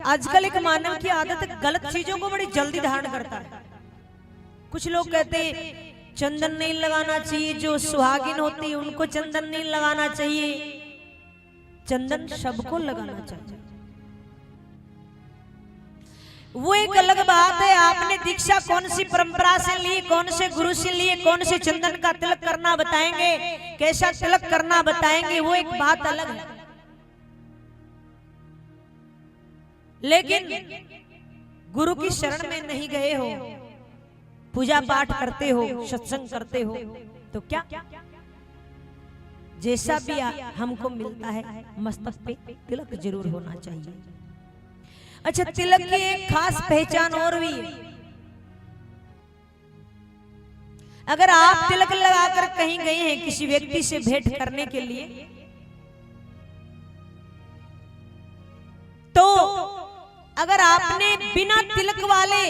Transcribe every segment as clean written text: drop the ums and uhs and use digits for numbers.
आजकल एक मानव की आदत गलत चीजों को बड़ी जल्दी धारण करता है। कुछ लोग कहते हैं चंदन नहीं लगाना चाहिए, जो सुहागिन होती है उनको चंदन नहीं लगाना चाहिए। चंदन सबको लगाना चाहिए, वो एक अलग बात है। आपने दीक्षा कौन सी परंपरा से ली, कौन से गुरु से लिए, कौन से चंदन का तिलक करना बताएंगे, कैसा तिलक करना बताएंगे, वो एक बात अलग है। लेकिन गुरु की शरण में नहीं गए हो, पूजा पाठ करते हो, सत्संग करते हो, तो क्या जैसा भी हमको मिलता है मस्तक पे तिलक जरूर होना चाहिए। अच्छा, तिलक की एक खास पहचान और भी है। अगर आप तिलक लगाकर कहीं गए हैं किसी व्यक्ति से भेंट करने के लिए, तो अगर आपने बिना तिलक वाले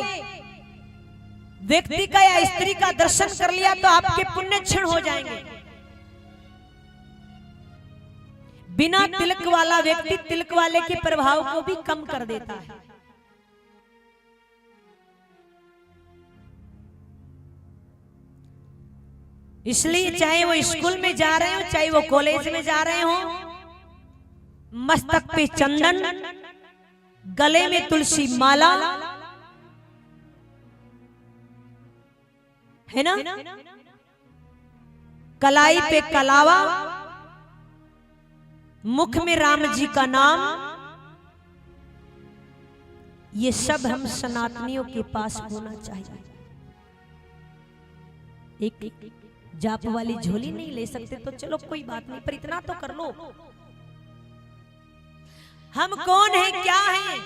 व्यक्ति का या स्त्री का दर्शन कर लिया तो आपके पुण्य क्षीण हो जाएंगे। बिना तिलक वाला व्यक्ति तिलक वाले के प्रभाव को भी कम कर देता है। इसलिए चाहे वो स्कूल में जा रहे हो, चाहे वो कॉलेज में जा रहे हो, मस्तक पे चंदन, गले में तुलसी माला, है ना, कलाई पे कलावा, मुख में राम जी का नाम, ये सब हम सनातनियों के पास होना चाहिए। एक जाप वाली झोली नहीं ले सकते तो चलो कोई बात नहीं, पर इतना तो कर लो। हम कौन हैं, क्या हैं,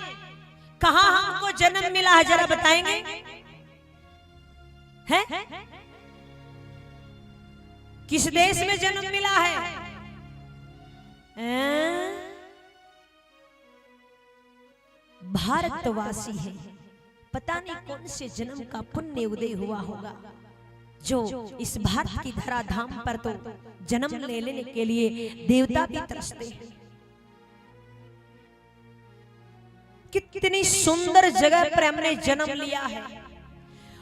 कहां हमको जन्म मिला है, जरा बताएंगे? है किस देश में जन्म मिला है? भारतवासी है। पता नहीं कौन से जन्म का पुण्य उदय हुआ होगा जो इस भारत की धराधाम पर तो जन्म ले लेने के लिए देवता भी तरसते हैं। कितनी सुंदर जगह पर हमने जन्म लिया है,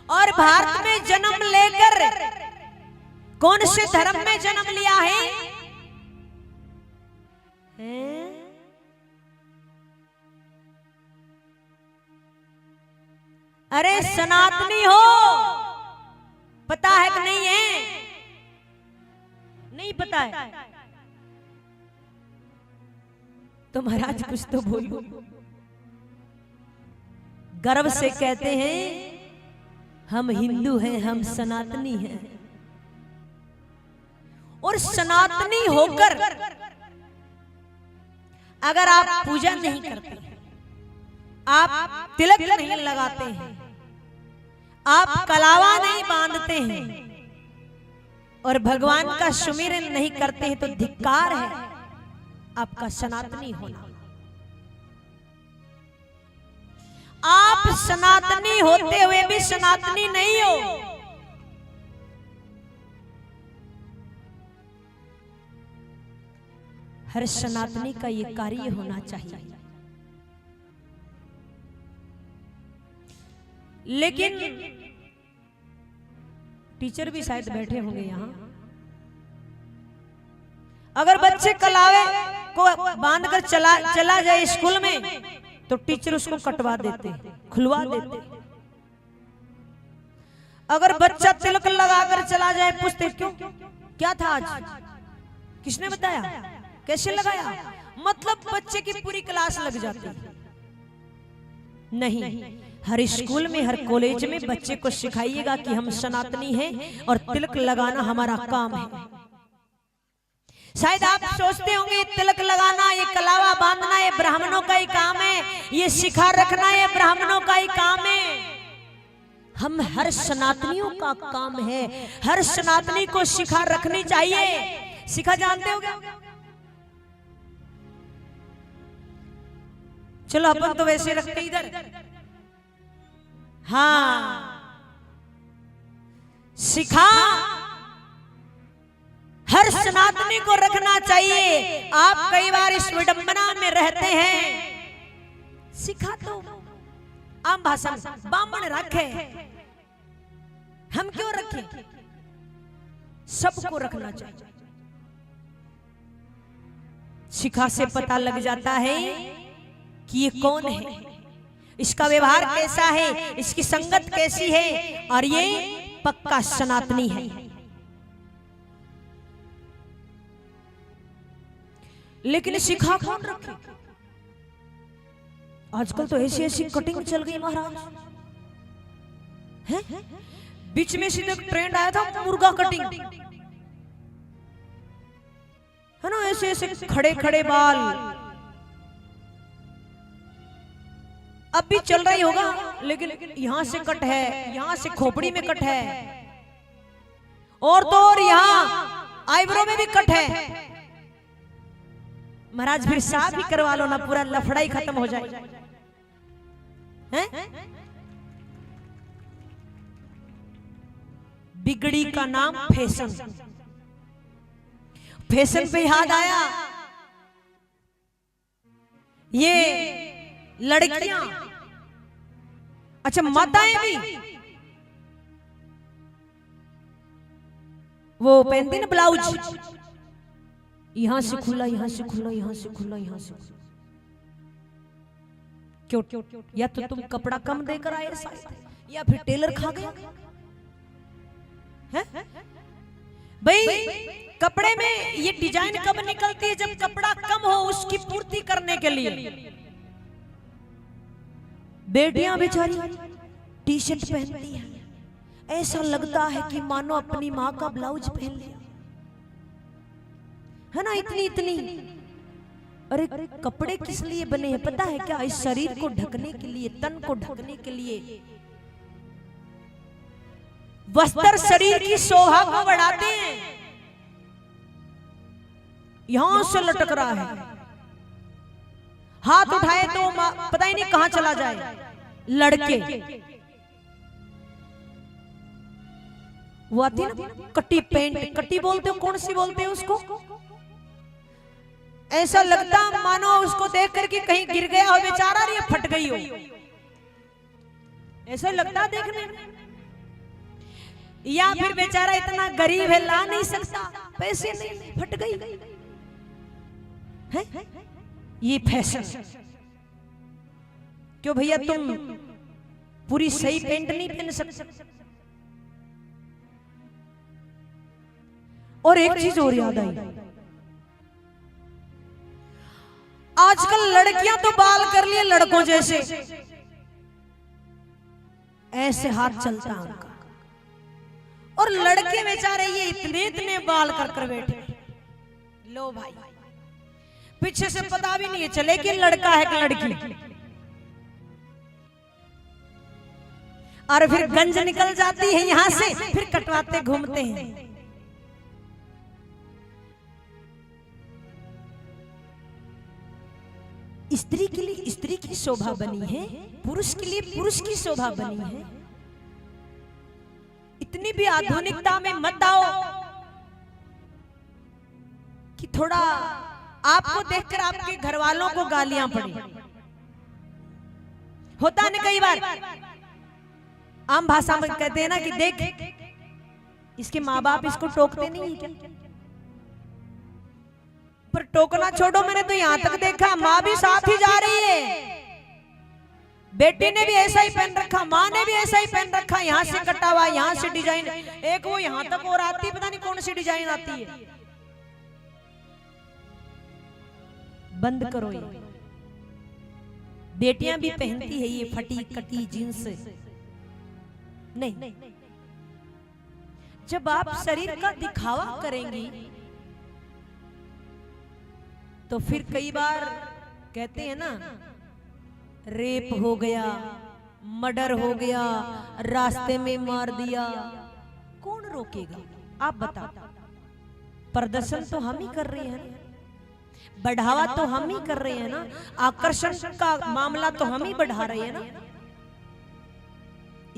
और भारत में जन्म लेकर कौन से धर्म में जन्म लिया है? अरे सनातनी हो, पता है कि नहीं है? नहीं पता है तो महाराज कुछ तो बोलो। गर्व से कहते हैं हम हिंदू हैं, हम सनातनी हैं। और सनातनी होकर अगर आप पूजा नहीं करते, आप तिलक नहीं लगाते हैं, आप कलावा नहीं बांधते हैं और भगवान का सुमिरन नहीं करते हैं, तो धिक्कार है आपका सनातनी होना। आप सनातनी होते हुए भी सनातनी नहीं हो। हर सनातनी का ये कार्य होना चाहिए। लेकिन टीचर भी शायद बैठे होंगे यहां, अगर बच्चे कलावे को बांधकर चला जाए स्कूल में तो टीचर उसको कटवा देते, खुलवा देते। अगर बच्चा तिलक लगाकर चला जाए, पूछते क्यों, क्या था आज, किसने बताया, कैसे लगाया? मतलब बच्चे की पूरी क्लास लग जाती। नहीं, हर स्कूल में, हर कॉलेज में बच्चे को सिखाइएगा कि हम सनातनी हैं और तिलक लगाना हमारा काम है। शायद आप सोचते होंगे ये तिलक लगाना, ये कलावा बांधना ये ब्राह्मणों का ही काम है, ये शिखा रखना ये ब्राह्मणों का ही काम है। हम हर सनातनियों का काम है, हर सनातनी को शिखा रखनी चाहिए। शिखा जानते हो क्या? चलो अपन तो वैसे रखते इधर, हाँ, शिखा हर सनातनी को रखना चाहिए। आप कई बार इस विडंबना में रहते हैं सिखा तो आम भाषा में बामण रखे, हम क्यों रखें? सबको रखना चाहिए। शिखा से पता लग जाता है कि ये कौन है, इसका व्यवहार कैसा है, इसकी संगत कैसी है, और ये पक्का सनातनी है। लेकिन शिखा कौन रखे? आजकल तो ऐसी ऐसी कटिंग चल गई महाराज, हैं? बीच में सीधे ट्रेंड आया था मुर्गा कटिंग, है ना, ऐसे ऐसे खड़े खड़े बाल। अब भी चल रही होगा, लेकिन यहां से कट है, यहां से खोपड़ी में कट है, और तो और यहां आईब्रो में भी कट है। महाराज फिर साफ ही करवा लो ना, पूरा लफड़ा ही खत्म हो जाए, हैं? बिगड़ी का नाम फैशन। फैशन पे याद आया, ये लड़कियां, अच्छा माताएं भी वो पहनती ना ब्लाउज, यहां से खुला, यहां से खुला, यहां से खुला, यहां से खुला। क्यों? या तो तुम कपड़ा कम देकर आए शायद, या फिर टेलर खा गया है? भाई कपड़े में ये डिजाइन कब निकलती है? जब कपड़ा कम हो, उसकी पूर्ति करने के लिए। बेटियां बेचारी टी शर्ट पहनती हैं, ऐसा लगता है कि मानो अपनी माँ का ब्लाउज पहन लिया, है ना, इतनी इतनी। अरे कपड़े किस लिए बने हैं पता है क्या? इस शरीर को ढकने के लिए, तन को ढकने के लिए। वस्त्र शरीर की शोभा को बढ़ाते हैं। यहां से लटक रहा है, हाथ उठाए तो पता ही नहीं कहां चला जाए। लड़के वो आती ना कटी पेंट, कटी बोलते हो, कौन सी बोलते हो उसको? ऐसा लगता मानो उसको देख करके कहीं गिर गया हो बेचारा, ये फट गई हो, ऐसा लगता देखने में। या फिर बेचारा इतना गरीब है, ला नहीं सकता, पैसे नहीं, फट गई है। ये फैशन क्यों भैया? तुम पूरी सही पेंट नहीं पहन सकते। और एक चीज और याद आई, आजकल लड़कियां तो बाल कर लिए लड़कों जैसे, ऐसे हाथ चलता उनका, और लड़के बेचारे ये इतने इतने बाल कर बैठे। लो भाई, पीछे से पता भी नहीं चले कि लड़का है कि लड़की, और फिर गंज निकल जाती है यहां से, फिर कटवाते घूमते हैं। स्त्री के लिए स्त्री की शोभा बनी है, पुरुष के लिए पुरुष की शोभा बनी है। इतनी भी आधुनिकता में मत आओ कि थोड़ा आपको देखकर आपके घर वालों को गालियां पड़ी। होता है ना कई बार, आम भाषा में कहते हैं ना कि देख इसके माँ बाप इसको टोकते नहीं क्या? पर टोकना छोड़ो, मैंने तो यहां तक देखा माँ भी साथ ही जा रही है, बेटी ने भी ऐसा ही पहन रखा, माँ ने भी ऐसा ही पहन रखा, यहाँ से कटा हुआ, यहाँ से डिजाइन, एक वो यहाँ तक और आती, पता नहीं कौन सी डिजाइन आती है। बंद करो ये, बेटियां भी पहनती है ये फटी कटी जींस। नहीं, जब आप शरीर का दिखावा करेंगी तो फिर कई बार कहते हैं ना, रेप हो गया, मर्डर हो गया, रास्ते में मार दिया, कौन रोकेगा? आप बताओ। प्रदर्शन तो हम ही कर रहे हैं, बढ़ावा तो हम ही कर रहे हैं ना, आकर्षण का मामला तो हम ही बढ़ा रहे हैं ना।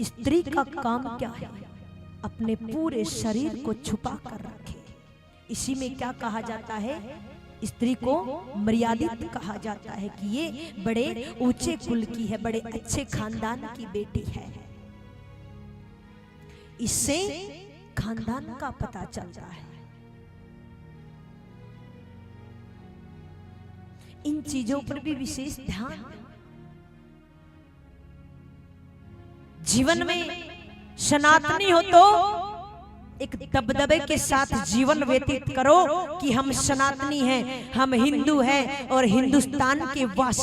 स्त्री का काम क्या है? अपने पूरे शरीर को छुपा कर रखे। इसी में क्या कहा जाता है? स्त्री को मर्यादित कहा जाता है कि ये बड़े ऊंचे कुल की है, बड़े अच्छे खानदान की बेटी है। इससे खानदान का पता चलता है। इन चीजों पर भी विशेष ध्यान। जीवन में सनातनी हो तो एक दबदबे के साथ जीवन व्यतीत करो कि हम सनातनी हैं, हम हिंदू हैं और हिंदुस्तान के वासी